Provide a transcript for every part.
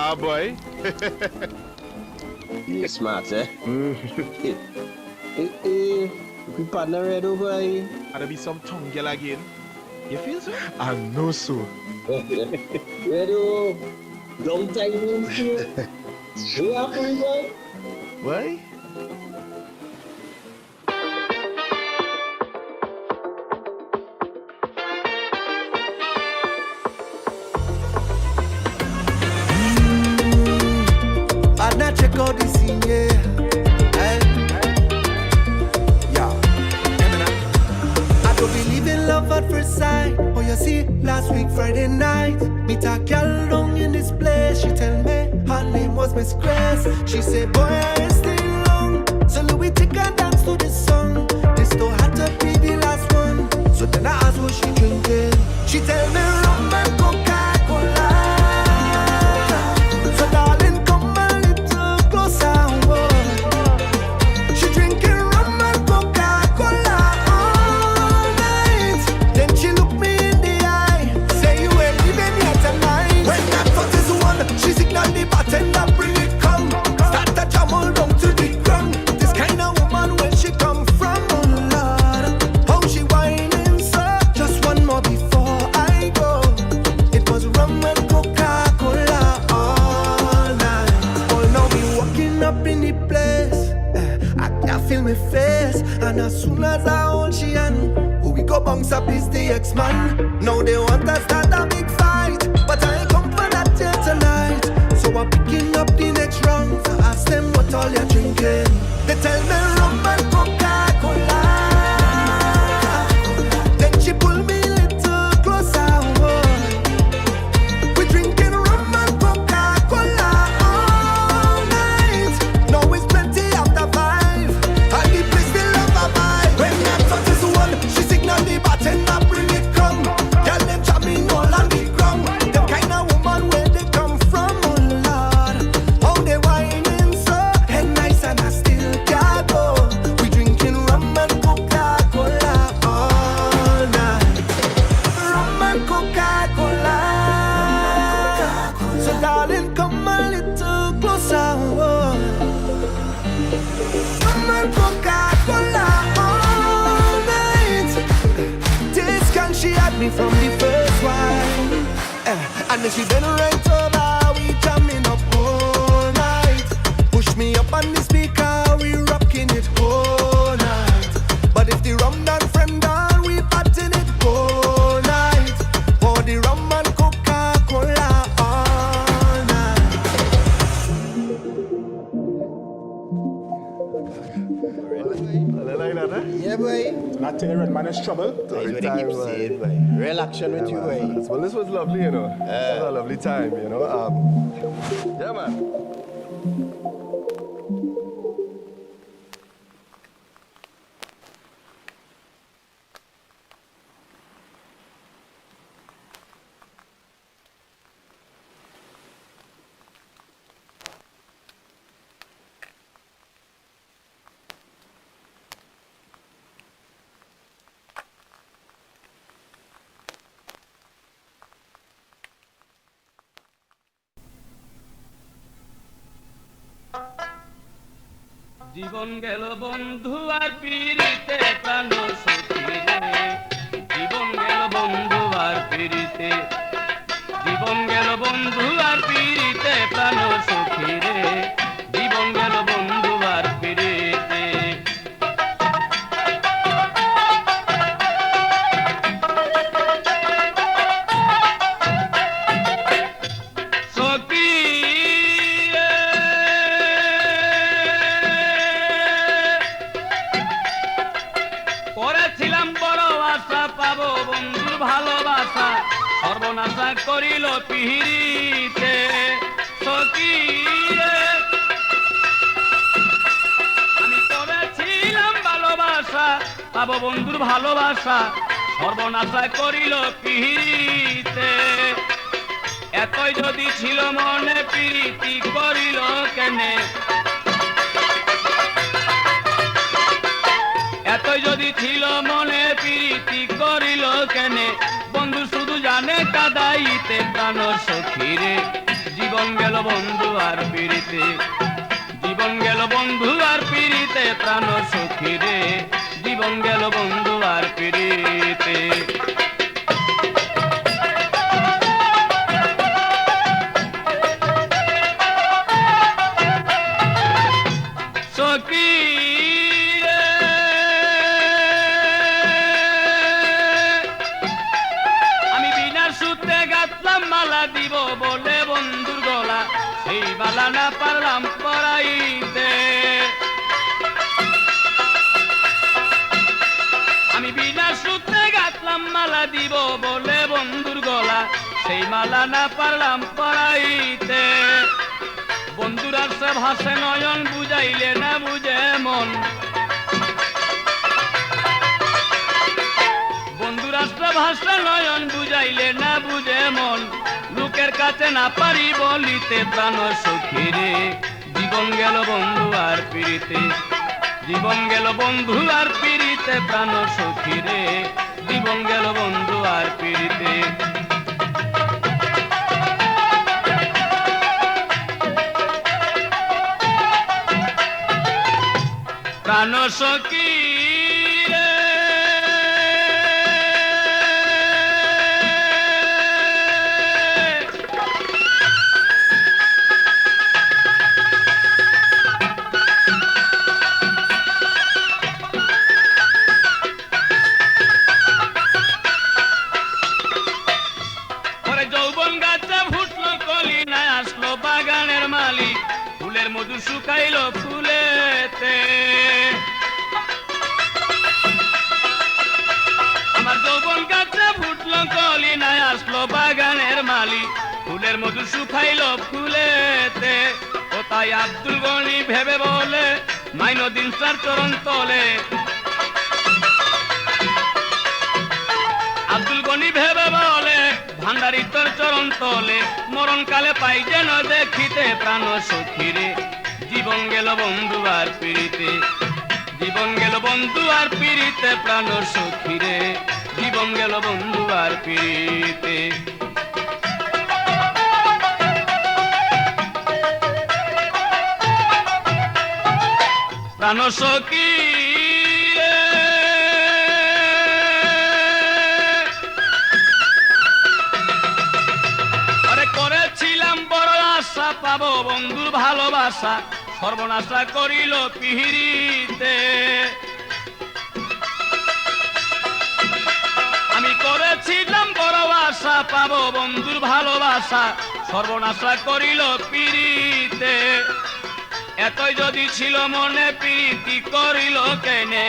Ah, boy. You smart, eh? We partner red over here. Gotta be some tongue girl again. You feel so? I know so. Redo, long time no see. What happened, boy? Boy? I'd not check out the scene, yeah. Hey. Yeah. I don't believe in love at first sight. Oh, you see, last week, Friday night, meet a girl down in this place. She tell me her name was Miss Grace. She said, boy, I ain't stay long. So Louis take a dance to this song. This still had to be the last one. So then I asked what she drinking. She tell me rum and Coca-Cola. So darling, come a little closer. Whoa. She drinking rum and Coca-Cola all night. Then she look me in the eye, say you ain't leaving here tonight. When that thought is one, she signal the bartender, bring it come. Start to jam all down to the ground. This kind of woman, where she come from, oh Lord. How she whining so, just one more before I go. It was rum and Coca-Cola all night. Oh, now we walking up in the place. I can feel my face. And as soon as I hold she hand, who we go bounce up is the ex-man. Now they want to start a big fight, but I ain't come for that here tonight. So I'm picking up the next round. I ask them what all you're drinking. They tell me rum and Coca-Cola. Then she pull me a little closer. Whoa. We drinking rum and Coca-Cola all night. Now it's plenty after 5, and the place still have a vibe. When that thought is one, she signal the bartender, bring it come. Girl, them jamming all on the ground. Them kind of woman where they come from, oh Lord. How they whining so, head nice and I still can't go. We drinking rum and Coca-Cola all night. Rum and Coca-Cola. So darling, come a little closer. Whoa. Rum and Coca-Cola all night. This can she had me from the first one. And then she been right over, we jamming up all night. Push me up on the speaker, we rocking it all night. But if the rum done friend done, we partying it all night. For the rum and Coca-Cola all night. Like that, eh? Yeah, boy. Not tell you red man is trouble. That's what they time, keep boy. saying, boy. Real action with you, boy. Well, this was lovely, you know. It was a lovely time, you know. Yeah, man. জীবন গেল বন্ধু আর পিরিতে প্রাণ সখী রে জীবন গেল বন্ধু আর পিরিতে জীবন গেল বন্ধু আর পিরিতে প্রাণ সখী রে জীবন গেল বন্ধু আর পিরিতে সখী করেছিলাম বড় আশা পাবো বন্ধুর ভালোবাসা সর্বনাশা করিল পিহিরিতে সখী আমি করেছিলাম ভালোবাসা পাবো বন্ধুর ভালোবাসা সর্বনাশা করিল পিহিরিতে এতই যদি ছিল মনে প্রীতি করিল কেনে এতই যদি ছিল মনে প্রীতি করিল কেনে বন্ধু শুধু জানে কাদাইতে প্রাণ সখী রে জীবন গেল বন্ধু আর পিড়িতে, জীবন গেল বন্ধু আর পিড়িতে, প্রাণ সখী রে জীবন গেল বন্ধু আর পিড়িতে। সখী রে আমি বিনা সুতে গাঁথলাম মালা দিব বলে বন্ধুর গলা, সেই মালা না পারলাম পরাইতে। আমি বিনা সুতে গাঁথলাম মালা দিব বলে বন্ধুর গলা, সেই মালা না পারলাম পরাইতে। বন্ধুর আসে ভাসে নয়ন, বুঝাইলে না বুঝে মন। বন্ধুর আসে ভাসে নয়ন, বুঝাইলে না বুঝে মন। লোকের কাছে না পারি বলিতে, প্রাণ সখী রে জীবন গেল বন্ধু আর পিড়িতে, জীবন গেল বন্ধু আর পিড়িতে, প্রাণ সখী রে জীবন গেল বন্ধু আর পিড়িতে। প্রাণ সখী রে পরে যৌবন গাছে ফুটলো কলি, না আসলো বাগানের মালি, ফুলের মধু শুকাইলো ফুলেতে। আমার যৌবন গাছে ফুটলো কলি, না আসলো বাগানের মালি, ফুলের মধু শুকাইলো ফুলেতে। ও তাই আব্দুল গনি ভেবে বলে, মাইনুদ্দিন স্যার চরণ তলে। আব্দুল গনি ভেবে বলে, ভান্ডারি তোর চরণ তলে, মরণ কালে পাই যেন দেখিতে, প্রাণ সখী রে জীবন গেল বন্ধু আর পিড়িতে, জীবন গেল বন্ধু আর পিড়িতে, প্রাণ সখী রে জীবন গেল বন্ধু আর পিড়িতে। প্রাণ সখী পাবো বন্ধুর ভালোবাসা, সর্বনাশা করিল পিহিরিতে। আমি করেছিলাম বড় আশা, পাবো বন্ধুর ভালোবাসা, সর্বনাশা করিল পিরিতে। এতই যদি ছিল মনে, প্রীতি করিল কেনে।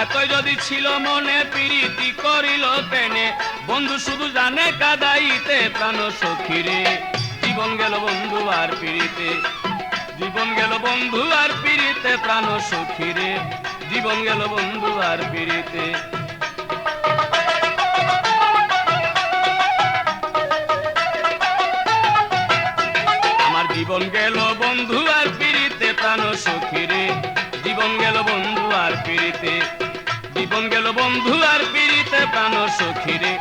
এতই যদি ছিল মনে, প্রীতি করিল কেনে। বন্ধু শুধু জানে কাদাইতে, প্রাণ সখী রে জীবন গেল বন্ধু আর পিড়িতে, জীবন গেল বন্ধু আর পিড়িতে, প্রাণ সখী রে জীবন গেল বন্ধু আর পিড়িতে। আমার জীবন গেল বন্ধু আর পিড়িতে, প্রাণ সখী রে জীবন গেল বন্ধু আর পিড়িতে, জীবন গেল বন্ধু আর পিড়িতে, প্রাণ সখী রে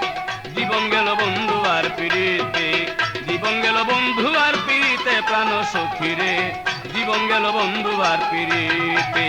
জীবন গেল বন্ধু আর পিড়িতে, জীবন গেল বন্ধু আর পিড়িতে, প্রাণ সখী রে জীবন গেল বন্ধু আর পিড়িতে।